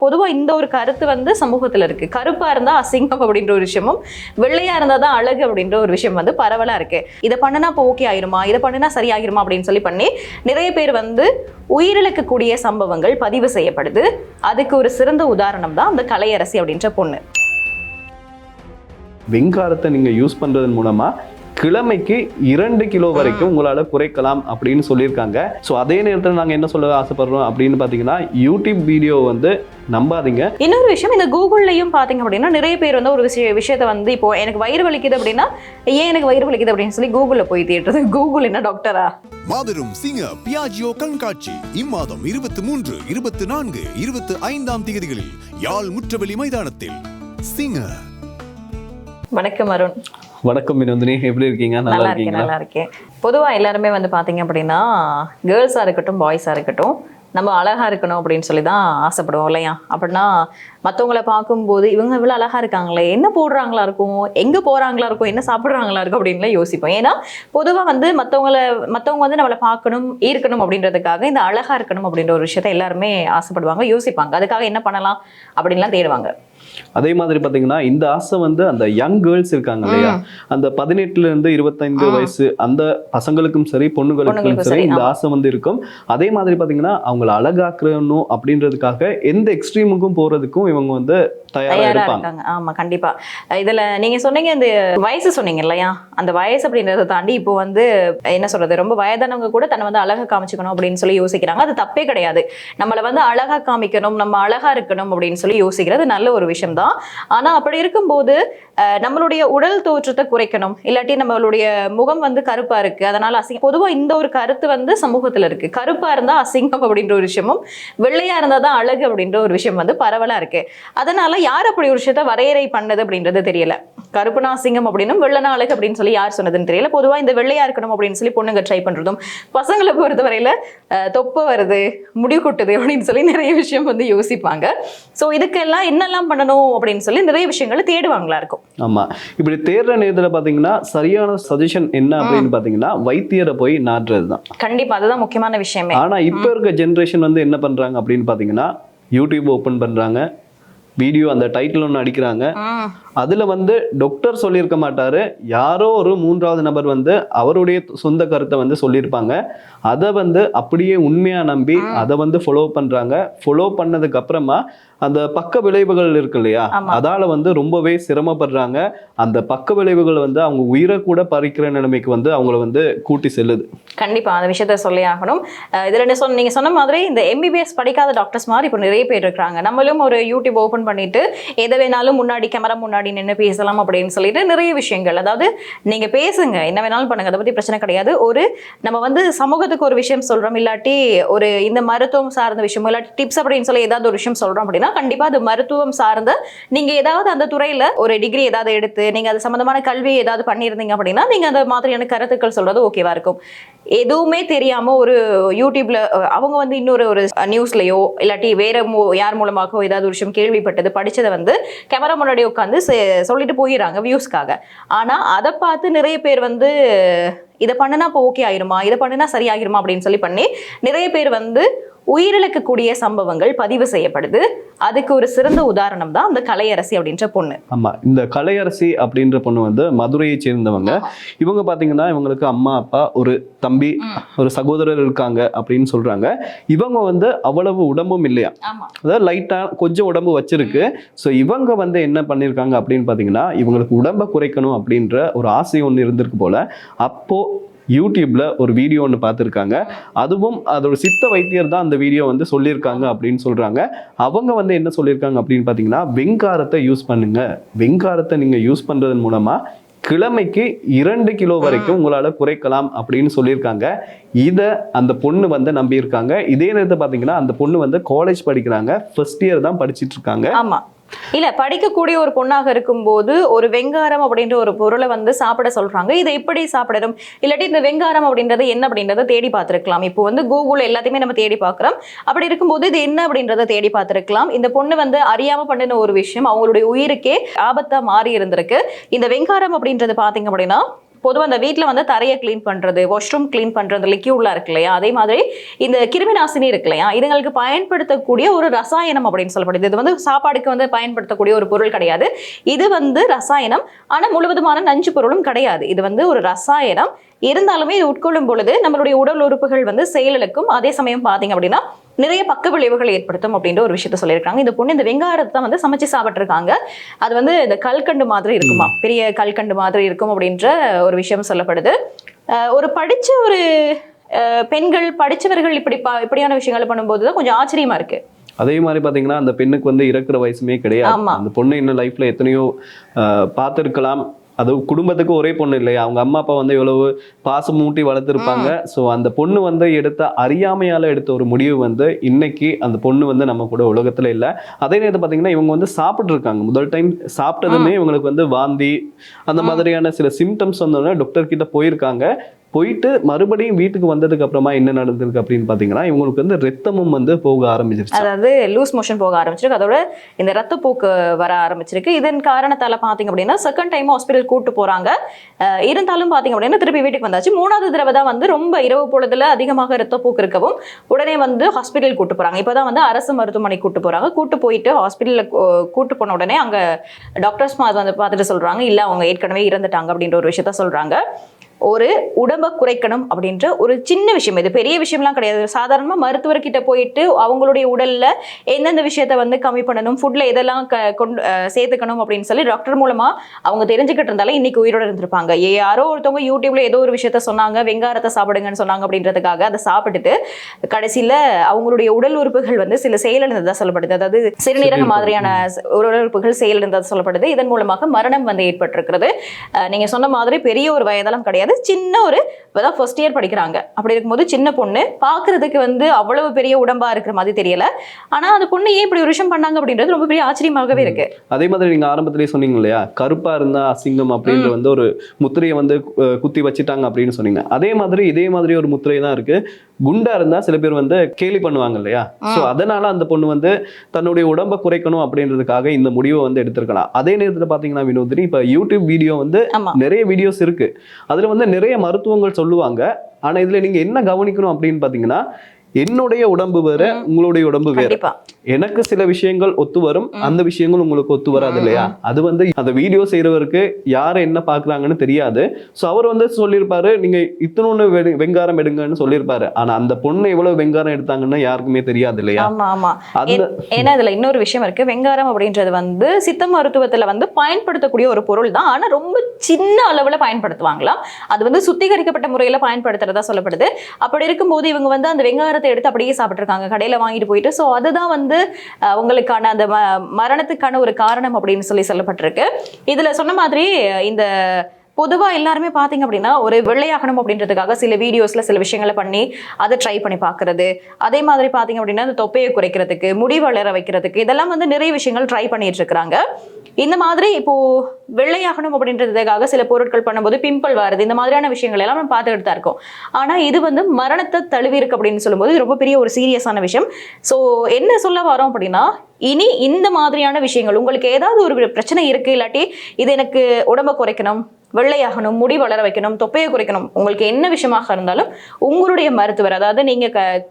பொதுவா இந்த ஒரு கருத்து வந்து சமூகத்துல இருக்கு. கருப்பா இருந்தா அசிங்கம் அப்படின்ற ஒரு விஷயமும், வெள்ளையா இருந்தா தான் அழகு அப்படின்ற ஒரு விஷயம் வந்து பரவலா இருக்கு. இதை பண்ணுனா இப்போ ஓகே ஆயிருமா, இதை பண்ணுனா சரியாகிருமா அப்படின்னு சொல்லி பண்ணி நிறைய பேர் வந்து உயிரிழக்கக்கூடிய சம்பவங்கள் பதிவு செய்யப்படுது. அதுக்கு ஒரு சிறந்த உதாரணம் தான் அந்த கலையரசி அப்படின்ற பொண்ணு. வெங்காரத்தை நீங்க யூஸ் பண்றதன் மூலமா கிழமைக்கு 2 கிலோ வரைக்கும் உங்களால குறைக்கலாம் அப்படின்னு சொல்லியிருக்காங்க. ஸோ அதே நேரத்தில் நாங்கள் என்ன சொல்ல ஆசைப்படுறோம் அப்படின்னு பார்த்தீங்கன்னா, யூடியூப் வீடியோ வந்து நம்பாதீங்க. இன்னொரு விஷயம், இந்த கூகுள்லையும் பார்த்தீங்க அப்படின்னா நிறைய பேர் வந்து ஒரு விஷயத்தை வந்து இப்போ எனக்கு வயிறு வலிக்குது அப்படின்னா ஏன் எனக்கு வயிறு வலிக்குது அப்படின்னு சொல்லி கூகுளில் போய் தேடுறது. கூகுள் என்ன டாக்டரா? மாபெரும் சிங்க பியாஜியோ கண்காட்சி இம்மாதம் 23, 24, 25 தேதிகளில் யாழ் முற்றவெளி மைதானத்தில். சிங்க. வணக்கம் அருண். வணக்கம் வினோதினி, எப்படி இருக்கீங்க? நல்லா இருக்கேன், நல்லா இருக்கேன். பொதுவாக எல்லாருமே வந்து பார்த்தீங்க அப்படின்னா கேர்ள்ஸாக இருக்கட்டும் பாய்ஸாக இருக்கட்டும் நம்ம அழகா இருக்கணும் அப்படின்னு சொல்லி தான் ஆசைப்படுவோம் இல்லையா? அப்படின்னா மற்றவங்களை பார்க்கும்போது இவங்க இவ்வளோ அழகா இருக்காங்களே, என்ன போடுறாங்களா இருக்கும், எங்கே போகிறாங்களா இருக்கும், என்ன சாப்பிட்றாங்களா இருக்கும் அப்படின்லாம் யோசிப்போம். ஏன்னா பொதுவாக வந்து மற்றவங்க வந்து நம்மளை பார்க்கணும் ஈர்க்கணும் அப்படின்றதுக்காக இந்த அழகா இருக்கணும் அப்படின்ற ஒரு விஷயத்த எல்லாருமே ஆசைப்படுவாங்க, யோசிப்பாங்க. அதுக்காக என்ன பண்ணலாம் அப்படின்லாம் தேடுவாங்க. அதே மாதிரி பாத்தீங்கன்னா இந்த ஆசை வந்து அந்த யங் கேர்ள்ஸ் இருக்காங்க இல்லையா, அந்த 18 இருந்து 25 வயசு அந்த பசங்களுக்கும் சரி பொண்ணுங்களுக்கும் சரி இந்த ஆசை வந்து இருக்கும். அதே மாதிரி பாத்தீங்கன்னா அவங்களை அழகாக்கணும் அப்படின்றதுக்காக எந்த எக்ஸ்ட்ரீமுக்கும் போறதுக்கும் இவங்க வந்து தயாரா இருப்பாங்க. ஆமா, கண்டிப்பா. இதுல நீங்க சொன்னீங்க இந்த வயசு சொன்னீங்க இல்லையா, அந்த வயசு அப்படின்றத தாண்டி இப்போ வந்து என்ன சொல்றது, ரொம்ப வயதானவங்க கூட தன்னை வந்து அழகா காமிச்சுக்கணும் அப்படின்னு சொல்லி யோசிக்கிறாங்க. அது தப்பே கிடையாது. நம்மளை வந்து அழகா காமிக்கணும், நம்ம அழகா இருக்கணும் அப்படின்னு சொல்லி யோசிக்கிறது நல்ல ஒரு விஷயம் தான். ஆனா அப்படி இருக்கும்போது நம்மளுடைய உடல் தோற்றத்தை குறைக்கணும், இல்லாட்டி நம்மளுடைய முகம் வந்து கருப்பா இருக்கு அதனால அசிங்கம். பொதுவா இந்த ஒரு கருத்து வந்து சமூகத்துல இருக்கு. கருப்பா இருந்தா அசிங்கம் அப்படின்ற ஒரு விஷயமும், வெள்ளையா இருந்தா தான் அழகு அப்படின்ற ஒரு விஷயம் வந்து பரவலா இருக்கு. அதனால யார் அப்படி ஒரு விஷயத்த வரையறை பண்ணது அப்படின்றது தெரியல. கருப்புனா அசிங்கம் அப்படின்னும் வெள்ளனா அழகு அப்படின்னு சொல்லி யார் சொன்னதுன்னு தெரியல. பொதுவா இந்த வெள்ளையா இருக்கணும் அப்படின்னு சொல்லி பொண்ணுங்க ட்ரை பண்றதும், பசங்களை பொறுத்த வரையில தொப்பை வருது, முடி கொட்டுது அப்படின்னு சொல்லி நிறைய விஷயம் வந்து யோசிப்பாங்க. ஸோ இதுக்கெல்லாம் என்னெல்லாம் பண்ணணும் அப்படின்னு சொல்லி நிறைய விஷயங்களை தேடுவாங்களா இருக்கும். ஆமா, இப்படி தேடுற நேரத்துல பாத்தீங்கன்னா சரியான சஜஷன் என்ன அப்படின்னு பாத்தீங்கன்னா வைத்தியரை போய் நாடுறதுதான். கண்டிப்பா, அதுதான் முக்கியமான விஷயமே. ஆனா இப்ப இருக்க ஜென்ரேஷன் வந்து என்ன பண்றாங்க அப்படின்னு பாத்தீங்கன்னா, யூடியூப் ஓபன் பண்றாங்க, வீடியோ அந்த டைட்டில் ஒன்று அடிக்கிறாங்க. அதுல வந்து டாக்டர் சொல்லியிருக்க மாட்டாரு, யாரோ ஒரு 3வது நபர் வந்து அவருடைய சொந்த கருத்தை வந்து சொல்லியிருப்பாங்க. அதை வந்து அப்படியே உண்மையா நம்பி அதை வந்து ஃபாலோ பண்றாங்க. ஃபாலோ பண்ணதுக்கு அப்புறமா அந்த பக்க விளைவுகள் இருக்கு இல்லையா, அதால வந்து ரொம்பவே சிரமப்படுறாங்க. அந்த பக்க விளைவுகள் வந்து அவங்க உயிரை கூட பறிக்கிற நிலைமைக்கு வந்து அவங்கள வந்து கூட்டி செல்லுது. கண்டிப்பா அந்த விஷயத்த சொல்லி ஆகணும். இதுல நீங்க சொன்ன மாதிரி இந்த MBBS படிக்காத டாக்டர்ஸ் மாதிரி இப்போ நிறைய பேர் இருக்கிறாங்க. நம்மளும் ஒரு யூடியூப் ஓபன் பண்ணிட்டு எதை வேணாலும் முன்னாடி கேமரா முன்னாடி நின்று பேசலாம் அப்படின்னு சொல்லிட்டு நிறைய விஷயங்கள், அதாவது நீங்க பேசுங்க, என்ன வேணாலும் பண்ணுங்க, அதை பத்தி பிரச்சனை கிடையாது. ஒரு நம்ம வந்து சமூகத்துக்கு ஒரு விஷயம் சொல்றோம், இல்லாட்டி ஒரு இந்த மருத்துவம் சார்ந்த விஷயம், இல்லாட்டி டிப்ஸ் அப்படின்னு சொல்லி ஏதாவது ஒரு விஷயம் சொல்றோம் அப்படின்னா கண்டிப்பா அது மருத்துவம் சார்ந்த, நீங்க ஏதாவது அந்த துறையில ஒரு டிகிரி ஏதாவது எடுத்து நீங்க அது சம்பந்தமான கல்வி ஏதாவது பண்ணியிருந்தீங்க அப்படின்னா நீங்க அந்த மாதிரியான கருத்துக்கள் சொல்றது ஓகேவா இருக்கும். எதுவுமே தெரியாம ஒரு யூடியூப்ல அவங்க வந்து இன்னொரு ஒரு நியூஸ்லயோ இல்லாட்டி வேற யார் மூலமாகவோ ஏதாவது ஒரு விஷயம் கேள்விப்பட்டது படிச்சதை வந்து கேமரா முன்னாடி உட்காந்து சொல்லிட்டு போயிடறாங்க வியூஸ்க்காக. ஆனா அதை பார்த்து நிறைய பேர் வந்து இதை பண்ணுனா இப்போ ஓகே ஆயிருமா, இதை பண்ணுனா சரியாகிருமா அப்படின்னு சொல்லி பண்ணி நிறைய பேர் வந்து உயிரிழக்கக்கூடிய சம்பவங்கள் பதிவு செய்யப்படுது. அதுக்கு ஒரு சிறந்த உதாரணம் தான் அந்த கலையரசி அப்படின்ற பொண்ணு. ஆமா, இந்த கலையரசி அப்படின்ற பொண்ணு வந்து மதுரையை சேர்ந்தவங்க. இவங்க பாத்தீங்கன்னா இவங்களுக்கு அம்மா அப்பா ஒரு தம்பி ஒரு சகோதரர் இருக்காங்க அப்படின்னு சொல்றாங்க. இவங்க வந்து அவ்வளவு உடம்பும் இல்லையா, அதாவது லைட்டா கொஞ்சம் உடம்பு வச்சிருக்கு. ஸோ இவங்க வந்து என்ன பண்ணிருக்காங்க அப்படின்னு பாத்தீங்கன்னா, இவங்களுக்கு உடம்பை குறைக்கணும் அப்படின்ற ஒரு ஆசை ஒன்று இருந்திருக்கு போல. அப்போ யூடியூப்ல ஒரு வீடியோ ஒன்று பார்த்துருக்காங்க. அதுவும் அதோட சித்த வைத்தியர் தான் அந்த வீடியோ வந்து சொல்லியிருக்காங்க அப்படின்னு சொல்றாங்க. அவங்க வந்து என்ன சொல்லியிருக்காங்க அப்படின்னு பார்த்தீங்கன்னா, வெங்காரத்தை யூஸ் பண்ணுங்க, வெங்காரத்தை நீங்க யூஸ் பண்றதன் மூலமா கிழமைக்கு 2 கிலோ வரைக்கும் உங்களால குறைக்கலாம் அப்படின்னு சொல்லியிருக்காங்க. இதை அந்த பொண்ணு வந்து நம்பியிருக்காங்க. இதே நேரத்தை பார்த்தீங்கன்னா அந்த பொண்ணு வந்து காலேஜ் படிக்கிறாங்க, ஃபர்ஸ்ட் இயர் தான் படிச்சுட்டு இருக்காங்க. ஆமா, இல்ல படிக்கக்கூடிய ஒரு பொண்ணாக இருக்கும்போது ஒரு வெங்காரம் அப்படின்ற ஒரு பொருளை வந்து சாப்பிட சொல்றாங்க. இதை எப்படி சாப்பிடணும், இல்லாட்டி இந்த வெங்காரம் அப்படின்றது என்ன அப்படின்றத தேடி பார்த்திருக்கலாம். இப்போ வந்து கூகுள் எல்லாத்தையுமே நம்ம தேடி பார்க்கிறோம். அப்படி இருக்கும்போது இது என்ன அப்படின்றத தேடி பார்த்திருக்கலாம். இந்த பொண்ணு வந்து அறியாம பண்ணின ஒரு விஷயம் அவங்களுடைய உயிருக்கே ஆபத்தா மாறி இருந்திருக்கு. இந்த வெங்காரம் அப்படின்றது பாத்தீங்க அப்படின்னா பொதுவாக அந்த வீட்டில் வந்து தரையை க்ளீன் பண்ணுறது, வாஷ்ரூம் க்ளீன் பண்ணுறது, லிக்யூட்லாம் இருக்கு இல்லையா, அதே மாதிரி இந்த கிருமி நாசினி இருக்கு இல்லையா, இதுங்களுக்கு பயன்படுத்தக்கூடிய ஒரு ரசாயனம் அப்படின்னு சொல்லப்படுது. இது வந்து சாப்பாடுக்கு வந்து பயன்படுத்தக்கூடிய ஒரு பொருள் கிடையாது. இது வந்து ரசாயனம், ஆனால் முழுவதுமான நஞ்சு பொருளும் கிடையாது. இது வந்து ஒரு ரசாயனம். இருந்தாலுமே இது உட்கொள்ளும் பொழுது நம்மளுடைய உடல் உறுப்புகள் வந்து செயலுக்கும், அதே சமயம் பார்த்தீங்க அப்படின்னா நிறைய பக்க விளைவுகள் ஏற்படுத்தும் அப்படின்ற ஒரு விஷயத்த சொல்லியிருக்காங்க. இந்த பொண்ணு இந்த வெங்காயத்தை தான் வந்து சமைச்சு சாப்பிட்ருக்காங்க. அது வந்து இந்த கல்கண்டு மாதிரி இருக்குமா, பெரிய கல்கண்டு மாதிரி இருக்கும் அப்படின்ற ஒரு விஷயம் சொல்லப்படுது. ஒரு படிச்ச ஒரு பெண்கள், படிச்சவர்கள் இப்படியான விஷயங்களை பண்ணும்போது தான் கொஞ்சம் ஆச்சரியமா இருக்கு. அதே மாதிரி பாத்தீங்கன்னா அந்த பெண்ணுக்கு வந்து இறக்குற வயசுமே கிடையாது. அந்த பொண்ணு இன்னும் லைஃப்ல எத்தனையோ பார்த்திருக்கலாம். அது குடும்பத்துக்கு ஒரே பொண்ணு இல்லையா, அவங்க அம்மா அப்பா வந்து எவ்வளவு பாசம் மூட்டி வளர்த்துருப்பாங்க. ஸோ அந்த பொண்ணு வந்து எடுத்த அறியாமையால எடுத்த ஒரு முடிவு வந்து இன்னைக்கு அந்த பொண்ணு வந்து நம்ம கூட உலகத்துல இல்லை. அதே நேரத்தில் பார்த்தீங்கன்னா இவங்க வந்து சாப்பிட்டு இருக்காங்க. முதல் டைம் சாப்பிட்டதுமே இவங்களுக்கு வந்து வாந்தி அந்த மாதிரியான சில சிம்டம்ஸ் வந்தோடனே டாக்டர் கிட்ட போயிருக்காங்க. போயிட்டு மறுபடியும் வீட்டுக்கு வந்ததுக்கு அப்புறமா என்ன நடந்திருக்கு அப்படின்னு பாத்தீங்கன்னா இவங்களுக்கு வந்து ரத்தமும் வந்து போக ஆரம்பிச்சிருச்சு. அதாவது லூஸ் மோஷன் போக ஆரம்பிச்சிருக்கு. அதோட இந்த ரத்தப்போக்கு வர ஆரம்பிச்சிருக்கு. இதன் காரணத்தால பாத்தீங்க அப்படின்னா செகண்ட் டைம் ஹாஸ்பிட்டல் கூட்டு போறாங்க. இருந்தாலும் பாத்தீங்க அப்படின்னா திருப்பி வீட்டுக்கு வந்தாச்சு. 3வது தடவை தான் வந்து ரொம்ப இரவு பொழுதுல அதிகமாக ரத்தப்போக்கு இருக்கவும் உடனே வந்து ஹாஸ்பிட்டல் கூட்டு போறாங்க. இப்பதான் வந்து அரசு மருத்துவமனை கூட்டு போறாங்க. கூட்டு போயிட்டு ஹாஸ்பிட்டல்ல கூட்டு போன உடனே அங்க டாக்டர்ஸ் வந்து பார்த்துட்டு சொல்றாங்க, இல்ல அவங்க ஏற்கனவே இறந்துட்டாங்க அப்படின்ற ஒரு விஷயத்த சொல்றாங்க. ஒரு உடம்பை குறைக்கணும் அப்படின்ற ஒரு சின்ன விஷயம், இது பெரிய விஷயம்லாம் கிடையாது. சாதாரணமா மருத்துவர்கிட்ட போயிட்டு அவங்களுடைய உடல்ல எந்தெந்த விஷயத்த வந்து கம்மி பண்ணணும், ஃபுட்ல எதெல்லாம் கொண்டு சேர்த்துக்கணும் அப்படின்னு சொல்லி டாக்டர் மூலமா அவங்க தெரிஞ்சுக்கிட்டு இருந்தாலும் இன்னைக்கு உயிரோட இருந்திருப்பாங்க. யாரோ ஒருத்தவங்க யூடியூப்ல ஏதோ ஒரு விஷயத்த சொன்னாங்க, வெங்காயத்தை சாப்பிடுங்கன்னு சொன்னாங்க அப்படின்றதுக்காக அதை சாப்பிட்டுட்டு கடைசியில அவங்களுடைய உடல் உறுப்புகள் வந்து சில செயலிழந்ததா சொல்லப்படுது. அதாவது சிறுநீரக மாதிரியான உடல் உறுப்புகள் செயலிழந்ததா சொல்லப்படுது. இதன் மூலமாக மரணம் வந்து ஏற்பட்டிருக்கிறது. நீங்க சொன்ன மாதிரி பெரிய ஒரு வயதெல்லாம் கிடையாது, சின்ன ஒரு இப்பதான் ஃபர்ஸ்ட் இயர் படிக்கிறாங்க. அப்படி இருக்கும்போது சின்ன பொண்ணு பாக்குறதுக்கு வந்து அவ்வளவு பெரிய உடம்பா இருக்கிற மாதிரி தெரியல. ஆனா அந்த பொண்ணு ஏன் இப்படி ஒரு விஷயம் பண்ணாங்க அப்படின்றது ரொம்ப பெரிய ஆச்சரியமாகவே இருக்கு. அதே மாதிரி நீங்க ஆரம்பத்திலேயே சொன்னீங்க இல்லையா, கருப்பா இருந்தா அசிங்கம் அப்படின்ற வந்து ஒரு முத்திரையை வந்து குத்தி வச்சுட்டாங்க அப்படின்னு சொன்னீங்க. அதே மாதிரி இதே மாதிரி ஒரு முத்திரை தான் இருக்கு. குண்டா இருந்தா சில பேர் வந்து கேலி பண்ணுவாங்க இல்லையா, சோ அதனால அந்த பொண்ணு வந்து தன்னுடைய உடம்பை குறைக்கணும் அப்படின்றதுக்காக இந்த முடிவை வந்து எடுத்திருக்கலாம். அதே நேரத்தில் பாத்தீங்கன்னா வினோதினி, இப்ப யூடியூப் வீடியோ வந்து நிறைய வீடியோஸ் இருக்கு, அதுல வந்து நிறைய மருத்துவங்கள் சொல்லுவாங்க. ஆனா இதுல நீங்க என்ன கவனிக்கணும் அப்படின்னு பாத்தீங்கன்னா, என்னுடைய உடம்பு வேற, உங்களுடைய உடம்பு வேற. எனக்கு சில விஷயங்கள் ஒத்து வரும், அந்த விஷயங்கள் உங்களுக்கு ஒத்து வராது இல்லையா. அது வந்து அந்த வீடியோ செய்யறவருக்கு யாரை என்ன பாக்குறாங்கன்னு தெரியாது. சோ அவர் வந்து சொல்லியிருப்பாரு, நீங்க இத்தனொன்னு வெங்காரம் எடுங்கன்னு சொல்லியிருப்பாரு. ஆனா அந்த பொண்ணு எவ்வளவு வெங்காரம் எடுத்தாங்கன்னு யாருக்குமே தெரியாது இல்லையா. ஏன்னா இதுல இன்னொரு விஷயம் இருக்கு. வெங்காரம் அப்படின்றது வந்து சித்த மருத்துவத்துல வந்து பயன்படுத்தக்கூடிய ஒரு பொருள் தான். ஆனா ரொம்ப சின்ன அளவுல பயன்படுத்துவாங்களாம். அது வந்து சுத்திகரிக்கப்பட்ட முறையில பயன்படுத்துறதா சொல்லப்படுது. அப்படி இருக்கும்போது இவங்க வந்து அந்த வெங்காரத்தை எடுத்து அப்படியே சாப்பிட்டுருக்காங்க, கடையில வாங்கிட்டு போயிட்டு. ஸோ அதுதான் வந்து அவங்களுக்கான அந்த மரணத்துக்கான ஒரு காரணம் அப்படின்னு சொல்லப்பட்டிருக்கு. இதுல சொன்ன மாதிரி இந்த பொதுவாக எல்லாருமே பார்த்தீங்க அப்படின்னா ஒரு வெள்ளையாகணும் அப்படின்றதுக்காக சில வீடியோஸில் சில விஷயங்களை பண்ணி அதை ட்ரை பண்ணி பார்க்குறது. அதே மாதிரி பார்த்தீங்க அப்படின்னா அந்த தொப்பையை குறைக்கிறதுக்கு, முடி வளர வைக்கிறதுக்கு, இதெல்லாம் வந்து நிறைய விஷயங்கள் ட்ரை பண்ணிட்டு இருக்கிறாங்க. இந்த மாதிரி இப்போ வெள்ளையாகணும் அப்படின்றதுக்காக சில பொருட்கள் பண்ணும்போது பிம்பிள் வருது, இந்த மாதிரியான விஷயங்கள் எல்லாம் நம்ம பார்த்துக்கிட்டு தான் இருக்கோம். ஆனால் இது வந்து மரணத்தை தழுவி இருக்கு அப்படின்னு சொல்லும்போது இது ரொம்ப பெரிய ஒரு சீரியஸான விஷயம். ஸோ என்ன சொல்ல வரோம் அப்படின்னா, இனி இந்த மாதிரியான விஷயங்கள் உங்களுக்கு ஏதாவது ஒரு பிரச்சனை இருக்கு, இல்லாட்டி இது எனக்கு உடம்பை குறைக்கணும், வெள்ளையாகணும், முடி வளர வைக்கணும், தொப்பையை குறைக்கணும், உங்களுக்கு என்ன விஷயமாக இருந்தாலும் உங்களுடைய மருத்துவர், அதாவது நீங்க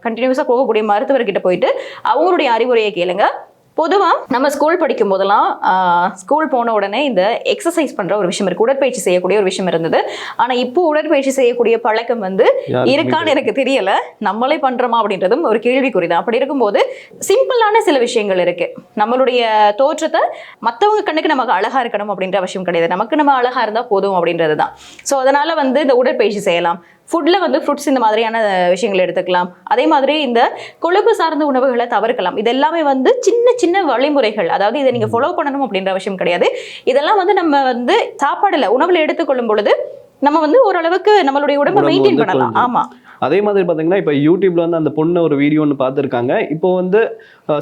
கண்டினியூஸா போகக்கூடிய மருத்துவர்கிட்ட போயிட்டு அவங்களுடைய அறிவுரையை கேளுங்க. பொதுவாக நம்ம ஸ்கூல் படிக்கும் போதெல்லாம் ஸ்கூல் போன உடனே இந்த எக்ஸசைஸ் பண்ற ஒரு விஷயம் இருக்கு, உடற்பயிற்சி செய்யக்கூடிய ஒரு விஷயம் இருந்தது. ஆனா இப்போ உடற்பயிற்சி செய்யக்கூடிய பழக்கம் வந்து இருக்கான்னு எனக்கு தெரியல, நம்மளே பண்றோமா அப்படின்றதும் ஒரு கேள்விக்குறிதான். அப்படி இருக்கும்போது சிம்பிளான சில விஷயங்கள் இருக்கு. நம்மளுடைய தோற்றத்தை மற்றவங்க கண்ணுக்கு நமக்கு அழகா இருக்கணும் அப்படின்ற அவசியம் கிடையாது, நமக்கு நம்ம அழகா இருந்தா போதும் அப்படின்றது தான். ஸோ அதனால வந்து இந்த உடற்பயிற்சி செய்யலாம். ஃபுட்ல வந்து ஃப்ரூட்ஸ் இந்த மாதிரியான விஷயங்களை எடுத்துக்கலாம். அதே மாதிரி இந்த கொழுப்பு சார்ந்த உணவுகளை தவிர்க்கலாம். இது எல்லாமே வந்து சின்ன சின்ன வழிமுறைகள், அதாவது இதை நீங்க ஃபாலோ பண்ணணும் அப்படின்ற அவசியம் கிடையாது. இதெல்லாம் வந்து நம்ம வந்து சாப்பாடுல உணவுல எடுத்துக்கொள்ளும் பொழுது நம்ம வந்து ஓரளவுக்கு நம்மளுடைய உடம்பை மெயின்டைன் பண்ணலாம். ஆமா, அதே மாதிரி பார்த்தீங்கன்னா இப்போ யூடியூப்ல வந்து அந்த பொண்ணு ஒரு வீடியோ ஒன்று பார்த்துருக்காங்க. இப்போ வந்து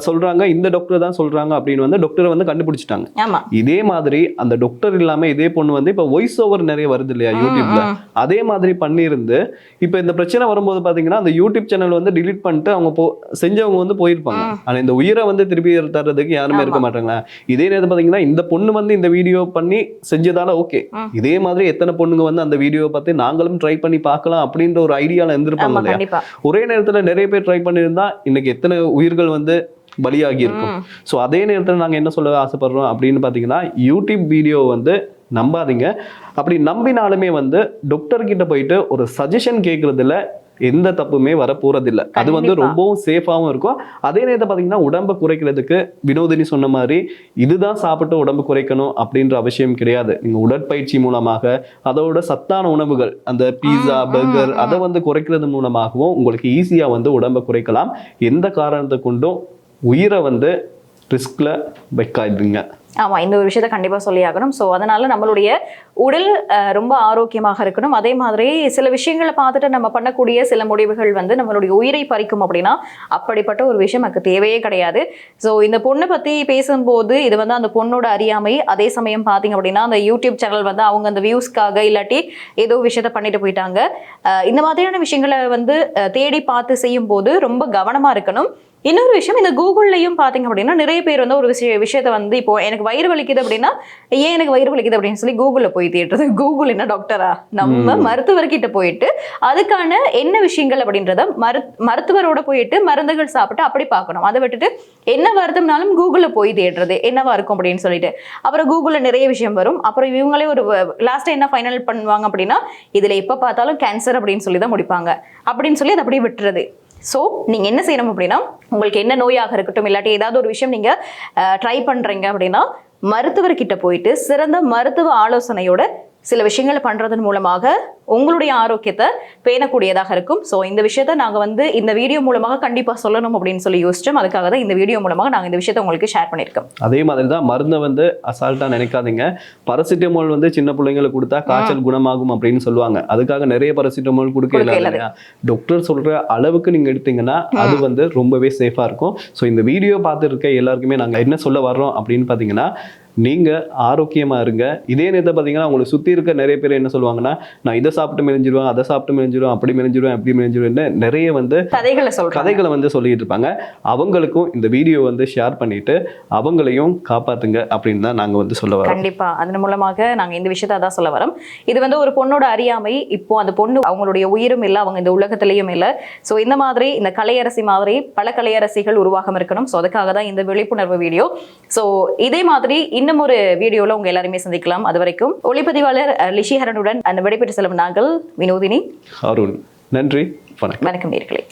சொல்றாங்க இந்த டாக்டர் தான் சொல்றாங்க அப்படின்னு வந்து டாக்டரை வந்து கண்டுபிடிச்சிட்டாங்க. ஆமா. இதே மாதிரி அந்த டாக்டர் இல்லாம இதே பொண்ணு வந்து இப்போ வாய்ஸ் ஓவர் நிறைய வருது இல்லையா யூடியூப்ல, அதே மாதிரி பண்ணியிருந்து இப்போ இந்த பிரச்சனை வரும்போது பாத்தீங்கன்னா அந்த யூடியூப் சேனல் வந்து டிலீட் பண்ணிட்டு அவங்க செஞ்சவங்க வந்து போயிருப்பாங்க. ஆனா இந்த உயிரை வந்து திருப்பி தர்றதுக்கு யாருமே இருக்க மாட்டாங்களா. இதே நேரத்தில் பாத்தீங்கன்னா இந்த பொண்ணு வந்து இந்த வீடியோ பண்ணி செஞ்சதால ஓகே, இதே மாதிரி எத்தனை பொண்ணுங்க வந்து அந்த வீடியோ பார்த்து நாங்களும் ட்ரை பண்ணி பார்க்கலாம் அப்படின்ற ஒரு ஐடியால இருந்திருப்பாங்க இல்லையா. ஒரே நேரத்துல நிறைய பேர் ட்ரை பண்ணியிருந்தா இன்னைக்கு எத்தனை உயிர்கள் வந்து பலியாகி இருக்கும். ஸோ அதே நேரத்தில் நாங்கள் என்ன சொல்ல ஆசைப்படுறோம் அப்படின்னு பார்த்தீங்கன்னா, யூடியூப் வீடியோ வந்து நம்பாதீங்க. அப்படி நம்பினாலுமே வந்து டாக்டர் கிட்ட போயிட்டு ஒரு சஜஷன் கேட்கறதுல எந்த தப்புமே வர போறதில்லை. அது வந்து ரொம்பவும் சேஃபாகவும் இருக்கும். அதே நேரத்தில் பார்த்தீங்கன்னா உடம்பை குறைக்கிறதுக்கு வினோதினி சொன்ன மாதிரி இதுதான் சாப்பிட்டு உடம்பு குறைக்கணும் அப்படின்ற அவசியம் கிடையாது. நீங்கள் உடற்பயிற்சி மூலமாக அதோட சத்தான உணவுகள் அந்த பீஸா பர்கர் அதை வந்து குறைக்கிறது மூலமாகவும் உங்களுக்கு ஈஸியாக வந்து உடம்பை குறைக்கலாம். எந்த காரணத்தை கொண்டும் உயிரை வந்து ரிஸ்க்ல வைக்காதுங்க. ஆமா, இந்த ஒரு விஷயத்த கண்டிப்பா சொல்லி ஆகணும். ஸோ அதனால நம்மளுடைய உடல் ரொம்ப ஆரோக்கியமாக இருக்கணும். அதே மாதிரி சில விஷயங்களை பார்த்துட்டு நம்ம பண்ணக்கூடிய சில முடிவுகள் வந்து நம்மளுடைய உயிரை பறிக்கும் அப்படின்னா அப்படிப்பட்ட ஒரு விஷயம் நமக்கு தேவையே கிடையாது. ஸோ இந்த பொண்ணை பத்தி பேசும்போது இது வந்து அந்த பொண்ணோட அறியாமை. அதே சமயம் பார்த்தீங்க அப்படின்னா அந்த யூடியூப் சேனல் வந்து அவங்க அந்த வியூஸ்க்காக இல்லாட்டி ஏதோ விஷயத்த பண்ணிட்டு போயிட்டாங்க. இந்த மாதிரியான விஷயங்களை வந்து தேடி பார்த்து செய்யும் போது ரொம்ப கவனமா இருக்கணும். இன்னொரு விஷயம், இந்த கூகுள்லையும் பார்த்தீங்க அப்படின்னா நிறைய பேர் வந்து ஒரு விஷயத்த வந்து இப்போ எனக்கு வயிறு வலிக்குது அப்படின்னா ஏன் எனக்கு வயிறு வலிக்குது அப்படின்னு சொல்லி கூகுளில் போய் தேடுறது. கூகுள் என்ன டாக்டரா? நம்ம மருத்துவர்கிட்ட போயிட்டு அதுக்கான என்ன விஷயங்கள் அப்படின்றத மருத்துவரோட போயிட்டு மருந்துகள் சாப்பிட்டு அப்படி பார்க்கணும். அதை விட்டுட்டு என்ன வருத்தம்னாலும் கூகுளில் போய் தேடுறது என்னவா இருக்கும் அப்படின்னு சொல்லிட்டு அப்புறம் கூகுளில் நிறைய விஷயம் வரும். அப்புறம் இவங்களே ஒரு லாஸ்ட்டாக என்ன ஃபைனல் பண்ணுவாங்க அப்படின்னா இதில் எப்போ பார்த்தாலும் கேன்சர் அப்படின்னு சொல்லி தான் முடிப்பாங்க அப்படின்னு சொல்லி அதை அப்படியே விட்டுறது. ஸோ நீங்கள் என்ன செய்யணும் அப்படின்னா உங்களுக்கு என்ன நோயாக இருக்கட்டும் இல்லாட்டி ஏதாவது ஒரு விஷயம் நீங்கள் ட்ரை பண்ணுறீங்க அப்படின்னா மருத்துவர்கிட்ட போயிட்டு சிறந்த மருத்துவ ஆலோசனையோட சில விஷயங்களை பண்ணுறதன் மூலமாக உங்களுடைய ஆரோக்கியத்தை பேணக்கூடியதாக இருக்கும். ஸோ இந்த விஷயத்த நாங்கள் வந்து இந்த வீடியோ மூலமாக கண்டிப்பாக சொல்லணும் அப்படின்னு சொல்லி யோசிச்சோம். அதுக்காக தான் இந்த வீடியோ மூலமாக நாங்கள் இந்த விஷயத்தை உங்களுக்கு ஷேர் பண்ணியிருக்கோம். அதே மாதிரி தான் மருந்தை வந்து அசால்ட்டாக நினைக்காதீங்க. பாராசிட்டமால் வந்து சின்ன பிள்ளைங்களுக்கு கொடுத்தா காய்ச்சல் குணமாகும் அப்படின்னு சொல்லுவாங்க. அதுக்காக நிறைய பாராசிட்டமால் கொடுக்க இல்லையா. டாக்டர் சொல்கிற அளவுக்கு நீங்கள் எடுத்தீங்கன்னா அது வந்து ரொம்பவே சேஃபாக இருக்கும். ஸோ இந்த வீடியோ பார்த்து இருக்க எல்லாருக்குமே நாங்கள் என்ன சொல்ல வர்றோம் அப்படின்னு பார்த்தீங்கன்னா, நீங்கள் ஆரோக்கியமாக இருங்க. இதே நேரத்தை பார்த்தீங்கன்னா உங்களை சுற்றி இருக்க நிறைய பேர் என்ன சொல்லுவாங்கன்னா, நான் இதை சாப்பிட்டு மெலிஞ்சிருவேன், அதை சாப்பிட்டு மெலிஞ்சிருவேன், அப்படி மெலிஞ்சிருவேன், அப்படி மெலிஞ்சிருவேன்னு நிறைய வந்து கதைகளை வந்து சொல்லிட்டு இருப்பாங்க. அவங்களுக்கும் இந்த வீடியோ வந்து ஷேர் பண்ணிட்டு அவங்களையும் காப்பாத்துங்க அப்படின்னு தான் நாங்கள் வந்து சொல்ல வரோம். கண்டிப்பாக அதன் மூலமாக நாங்கள் இந்த விஷயத்தை அதான் சொல்ல வரோம். இது வந்து ஒரு பொண்ணோட அறியாமை. இப்போ அந்த பொண்ணு அவங்களுடைய உயிரும் இல்லை, அவங்க இந்த உலகத்திலையும் இல்லை. ஸோ இந்த மாதிரி இந்த கலையரசி மாதிரி பல கலையரசிகள் உருவாகம் இருக்கணும். ஸோ அதுக்காக தான் இந்த விழிப்புணர்வு வீடியோ. ஸோ இதே மாதிரி இன்னும் ஒரு வீடியோல உங்க எல்லாருமே சந்திக்கலாம். அது வரைக்கும் ஒளிப்பதிவாளர் லிஷி ஹரனுடன் அந்த விடைபெற்று செல்லும் நாங்கள் வினோதினி, அருண். நன்றி, வணக்கம். வணக்கம் நேயர்களே.